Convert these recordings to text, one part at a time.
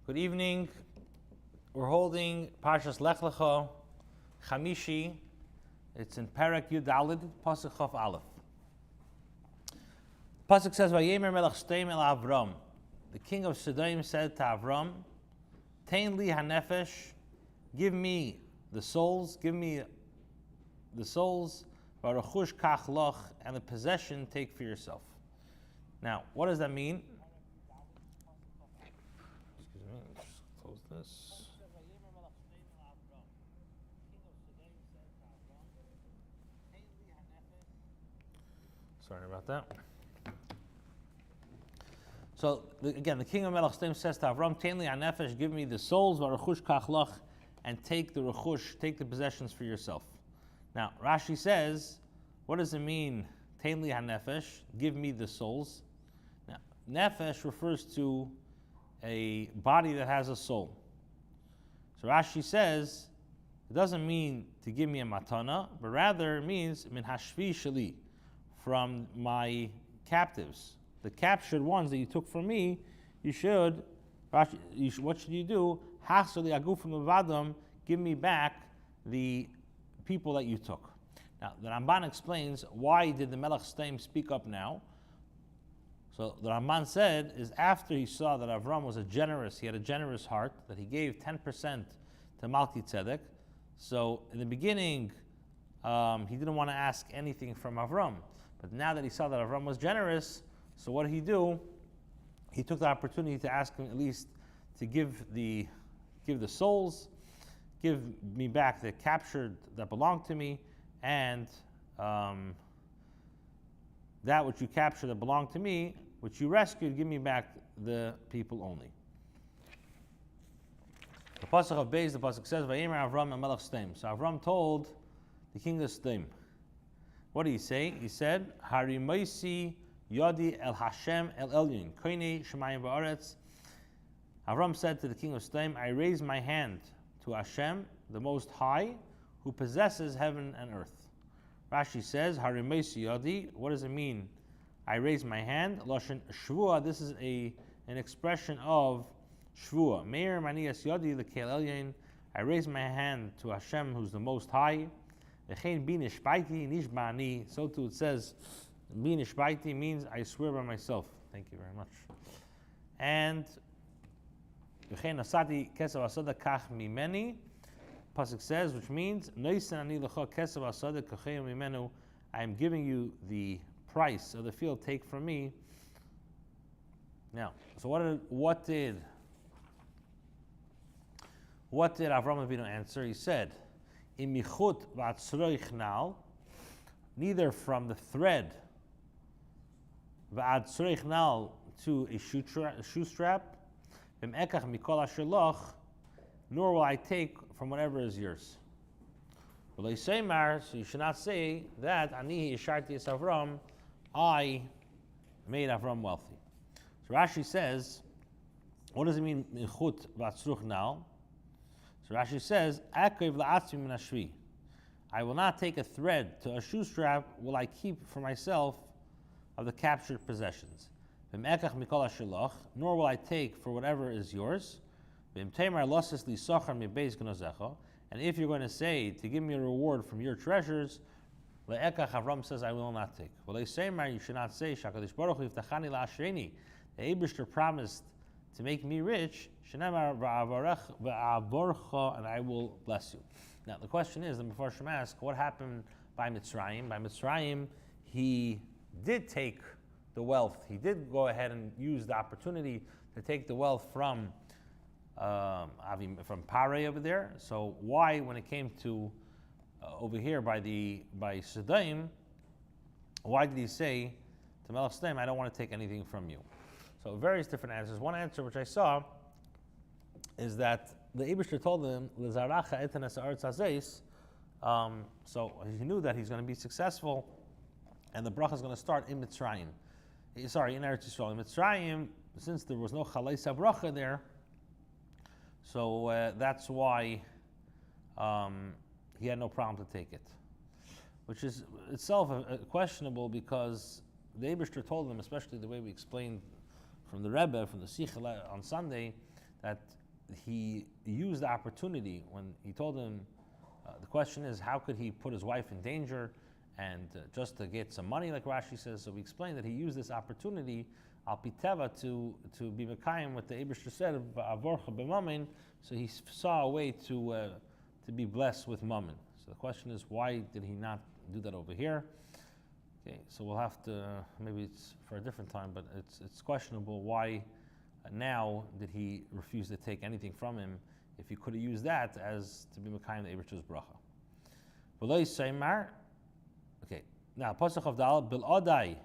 Good evening. We're holding Parshas Lech Lecha, Chamishi. It's in Perek Yud Daled, Pasuk Chaf Aleph. Pasuk says, "Vayemer Melech Shteim el Avram." The king of Sodom said to Avram, "Tein li hanefesh, give me the souls, v'arechush kach loch, and the possession take for yourself." Now, what does that mean? Excuse me, let's just close this. Sorry about that. So again, the king of Melech Stem says to Avram, "Tein li hanefesh, give me the souls, v'arechush kach loch, and take the rechush, take the possessions for yourself." Now, Rashi says, what does it mean? Tein li hanefesh, give me the souls. Now, nefesh refers to a body that has a soul. So Rashi says, it doesn't mean to give me a matana, but rather it means min hashvi shali, from my captives. The captured ones that you took from me, what should you do? Hachsali agufim levadam, give me back the people that you took. Now, the Ramban explains, why did the Melech Stem speak up now? So the Ramban said, is after he saw that Avram was he had a generous heart, that he gave 10% to Malki Tzedek. So in the beginning, he didn't want to ask anything from Avram. But now that he saw that Avram was generous, so what did he do? He took the opportunity to ask him at least to give the souls, give me back the captured that belonged to me, and that which you captured that belonged to me, which you rescued, give me back the people only. The pasuk of Beis, the pasuk says, "Vayemer Avram el Melech Stem." So Avram told the king of Stem. What did he say? He said, "Harimaisi Yodi el Hashem el Elyon, Koine Shemayim Ba'aretz." Avram said to the king of Stem, "I raise my hand to Hashem, the Most High, who possesses heaven and earth." Rashi says, "Harimaisi Yodi." What does it mean? I raise my hand. Lashon Shvua. This is an expression of Shvua. Meir Manias Yodi leKel Elyon. I raise my hand to Hashem, who's the Most High. Echein bi nishbaiti nishba'ani. So too it says, bi nishbaiti means I swear by myself. Thank you very much. And echein asati kesav asada kach mimeni. Pasuk says, which means noisan ani lecha kesav asada kachei mimenu. I am giving you the price of the field. Take from me. Now, so what did Avraham Avinu answer? He said, "Imichut v'atzroich nal," neither from the thread v'atzroich nal to a shoe strap, v'mekach mikol asher loch, nor will I take from whatever is yours. So you should not say that Ani Yisharti es Avram, I made Avram wealthy. So Rashi says, what does it mean Imichut v'atzroich nal? So Rashi says, "Akev la'atzmi min hashvi." I will not take a thread to a shoe strap, will I keep for myself of the captured possessions. V'mekach mikol asher loch, nor will I take for whatever is yours. V'imteimar losses li sochar mibeis gnozecha. And if you're going to say to give me a reward from your treasures, le'ekach Avram says I will not take. Well, they say, you should not say, "Shakadosh Baruch Hu yiftachani la'ashreni." The Eibishter promised to make me rich, and I will bless you. Now the question is, the Mefarshim ask, what happened by Mitzrayim? By Mitzrayim, he did take the wealth. He did go ahead and use the opportunity to take the wealth from Parei over there. So why, when it came to over here by Sodom, why did he say to Melech Stem, "I don't want to take anything from you"? So various different answers. One answer which I saw is that the Eibishter told him, "L'zaracha etanes haaretz hazeis." So he knew that he's going to be successful, and the bracha is going to start in Mitzrayim. In Eretz Yisrael. In Mitzrayim, since there was no chaleisa bracha there, so that's why he had no problem to take it, which is itself questionable, because the Eibishter told him, especially the way we explained from the Rebbe, from the Sikh on Sunday, that he used the opportunity when he told him, the question is, how could he put his wife in danger and just to get some money, like Rashi says. So we explained that he used this opportunity, al piteva, to be mekayim what the Eibishter said, avorcha b'mamin. So he saw a way to be blessed with mammon. So the question is, why did he not do that over here? Okay, so we'll have to, maybe it's for a different time, but it's questionable why now did he refuse to take anything from him if he could have used that as to be mekayim the Eibishter's bracha. V'lo yisaymar. Okay, now pasuk of Dal bil odai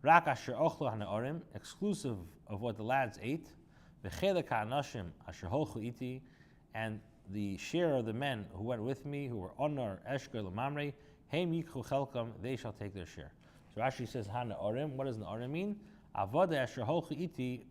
rak asher ochlu hanaorim, exclusive of what the lads ate, v'chelek ha'anashim asher holchu iti, and the share of the men who went with me, who were honor eshker l'mamrei, heim yikchu chelkam, they shall take their share. So Rashi says hanaorim. What does naorim mean? Avoda asher holchu iti,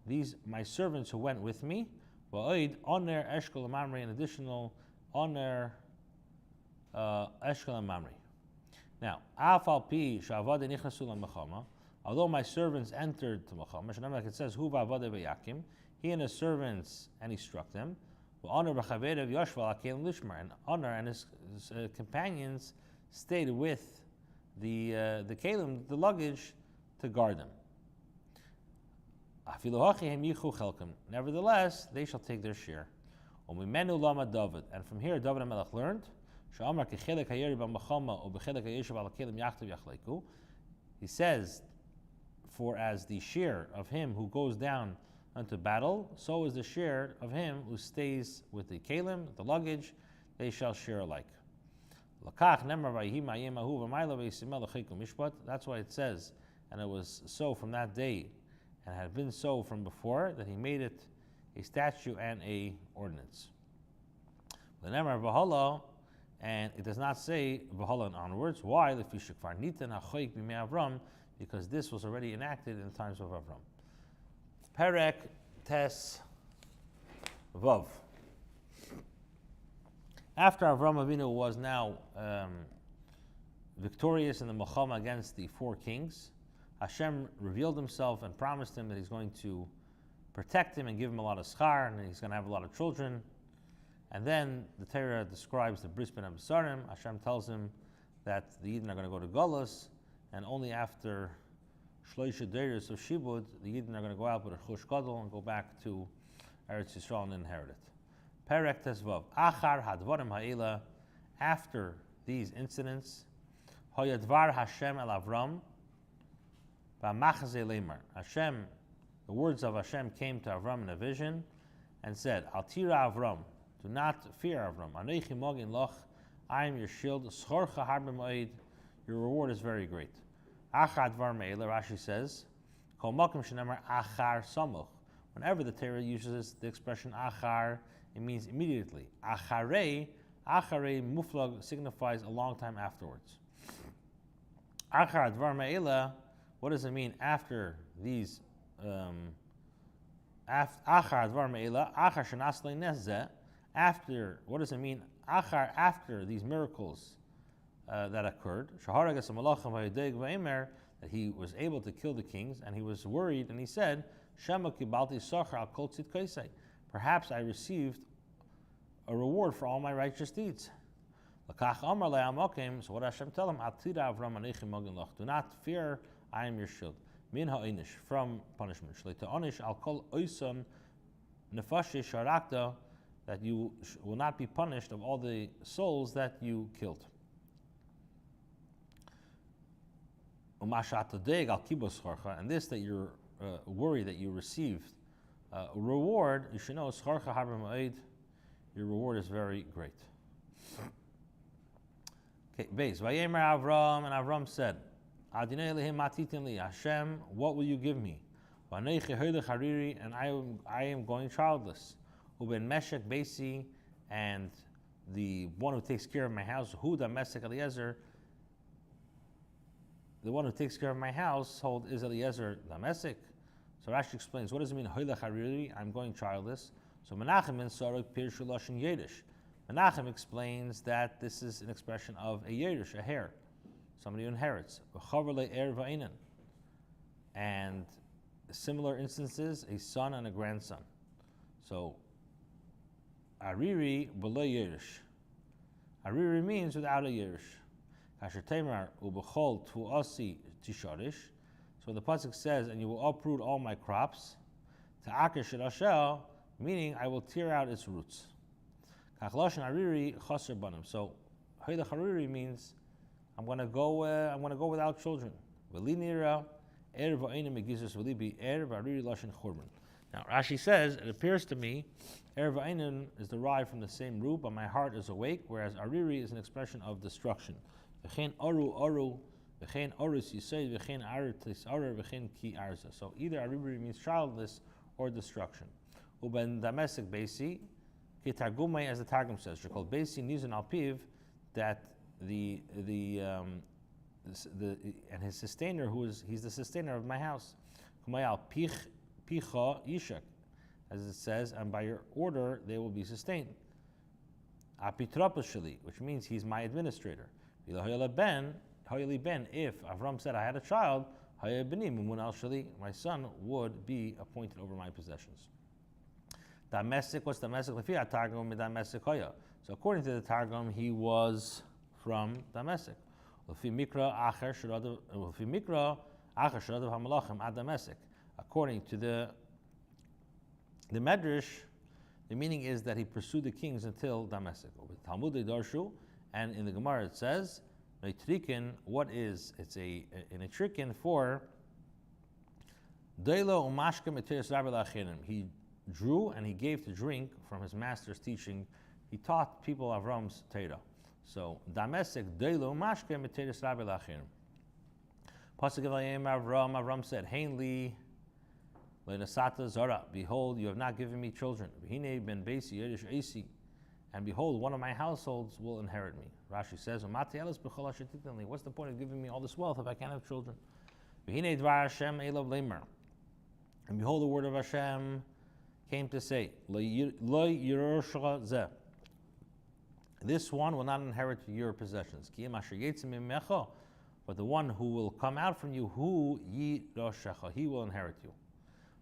these my servants who went with me. Va'oid honor eshker l'mamrei, an additional honor eshker l'mamrei. Now, although my servants entered to Mechama, like it says, he and his servants, and he struck them. And Honor and his companions stayed with the kelim, the luggage, to guard them. Nevertheless, they shall take their share. And from here, David HaMelech learned, he says, for as the share of him who goes down unto battle, so is the share of him who stays with the kelim, the luggage, they shall share alike. That's why it says, and it was so from that day, and had been so from before, that he made it a statute and a ordinance. And it does not say v'hala and onwards. Why? Because this was already enacted in the times of Avram. Perek Tes Vav. After Avram Avinu was now victorious in the Milchama against the four kings, Hashem revealed himself and promised him that he's going to protect him and give him a lot of schar, and he's going to have a lot of children. And then the Torah describes the Bris Ben Abisarim. Hashem tells him that the Yidden are going to go to Golus, and only after Shloisha Deiros of Shibud, the Yidden are going to go out with a Chush Gadol and go back to Eretz Yisrael and inherit it. Perek Tesvav. Achar Hadvarim Ha'ila. After these incidents, Hoyadvar Hashem El Avram Ba'machazeh Lemar. Hashem, the words of Hashem came to Avram in a vision and said, Al Tira Avram, do not fear Avram. Anoichi Mogin Loch, I am your shield. Schorcha Harbe Moed, your reward is very great. Achar Dvar Me'ela, Rashi says, Kol Mokim Shenemar Achar Samuch. Whenever the Torah uses the expression Achar, it means immediately. Acharei Muflag signifies a long time afterwards. Achar Dvar Me'ela, what does it mean after these? Achar Dvar Me'ela, Achar Shenaslei Nezeh. After, what does it mean? Achar, after these miracles that occurred, that he was able to kill the kings, and he was worried, and he said, perhaps I received a reward for all my righteous deeds. So what Hashem tell him? Do not fear, I am your shield. From punishment. That you will not be punished of all the souls that you killed. And this, that you're worried that you received reward, you should know, your reward is very great. Okay, base. Vayemer Avram, and Avram said, Hashem, what will you give me? And I am going childless. Uben Meshek Basi, and the one who takes care of my house, Huda Mesek Eliezer, the one who takes care of my household is Eliezer Lamesek. So Rashi explains, what does it mean, Hoylech Hariri, I'm going childless? So Menachem in Sorok Pirshu Lashon Yiddish. Menachem explains that this is an expression of a Yiddish, a heir, somebody who inherits. And similar instances, a son and a grandson. So, Ariri below Yerish. Ariri means without a Yerish. Kasher Tamar ubechol tuasi tisharish. So the pasuk says, and you will uproot all my crops. Ta'aker shirashel, meaning I will tear out its roots. Kachloshen Ariri chaser banim. So Haylech Ariri means I'm going to go without children. V'li nira er v'ayim megizus v'li bi er v'ariri loshen churban. Now Rashi says, it appears to me, er v'ayim is derived from the same root, but my heart is awake, whereas Ariri is an expression of destruction. V'chein aru, v'chein arus yisay, v'chein aru tis'arer, v'chein ki arza. So either Ariri means childless or destruction. Uben damesik beisi, ki targumay, as the Targum says, you're called beisi nizun alpiv, that the and his sustainer, he's the sustainer of my house. Kumayal picha yishak, as it says, and by your order they will be sustained. Apitropos sheli, which means he's my administrator. If Avram said I had a child, my son would be appointed over my possessions. What's Damascus? So according to the Targum, he was from Damascus. According to the Medrash, the meaning is that he pursued the kings until Damascus. And in the Gemara it says, what is, it's an etrikin for he drew and he gave to drink from his master's teaching. He taught people Avram's Torah. So Damascus Deilo Mashke Materis Rabbi Lachim. Pasuk Avram said, Hainli Lenasata Zara, behold, you have not given me children. V'hinei ben Beisi Yerish Eisi, and behold, one of my households will inherit me. Rashi says, what's the point of giving me all this wealth if I can't have children? V'hinei Dvar Hashem Elav Lemer, and behold, the word of Hashem came to say, Lo Yeroshcha Zeh, this one will not inherit your possessions. But the one who will come out from you, he will inherit you.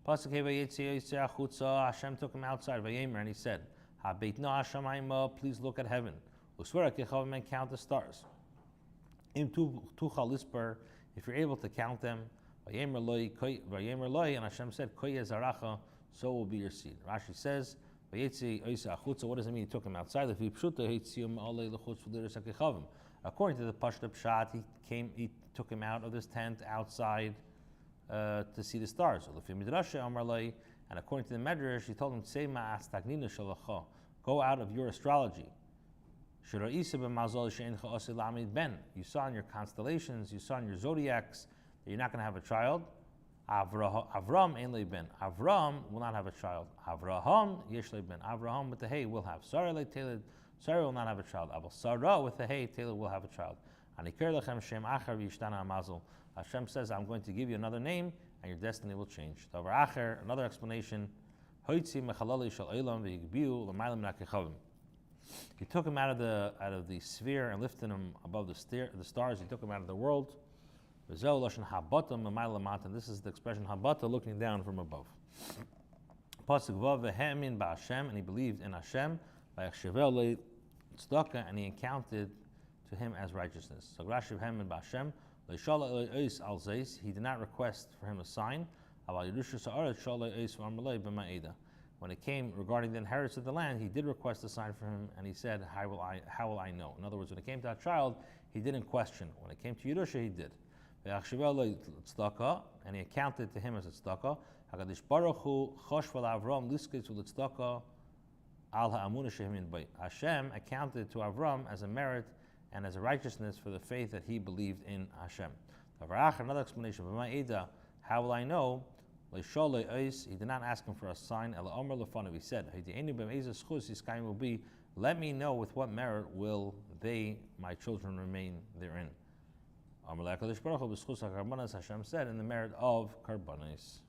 Hashem took him outside, and he said, please look at heaven, and count the stars. If you're able to count them, and Hashem said, so will be your seed. Rashi says, what does it mean he took him outside? According to the Pashta Pshat, he took him out of his tent outside to see the stars. And according to the Medrash, he told him, go out of your astrology. You saw in your constellations, you saw in your zodiacs that you're not going to have a child. Avram will not have a child. Avraham ben. Avraham with the hay will have. Sarah will not have a child. Sarah with the hay, Taylor will have a child. Hashem says, I'm going to give you another name, and your destiny will change. Another explanation. He took him out of the sphere and lifted him above the stars. He took him out of the world. This is the expression habata, looking down from above. And he believed in Hashem, and he accounted to him as righteousness. So he did not request for him a sign. When it came regarding the inheritance of the land, he did request a sign for him, and he said, how will I know? In other words, when it came to that child, he didn't question. When it came to Yerusha, he did. And he accounted to him as a tzedakah. Hashem accounted to Avram as a merit and as a righteousness for the faith that he believed in Hashem. Another explanation. How will I know? He did not ask him for a sign. He said, let me know with what merit will my children, remain therein. Hashem said, in the merit of karbanos.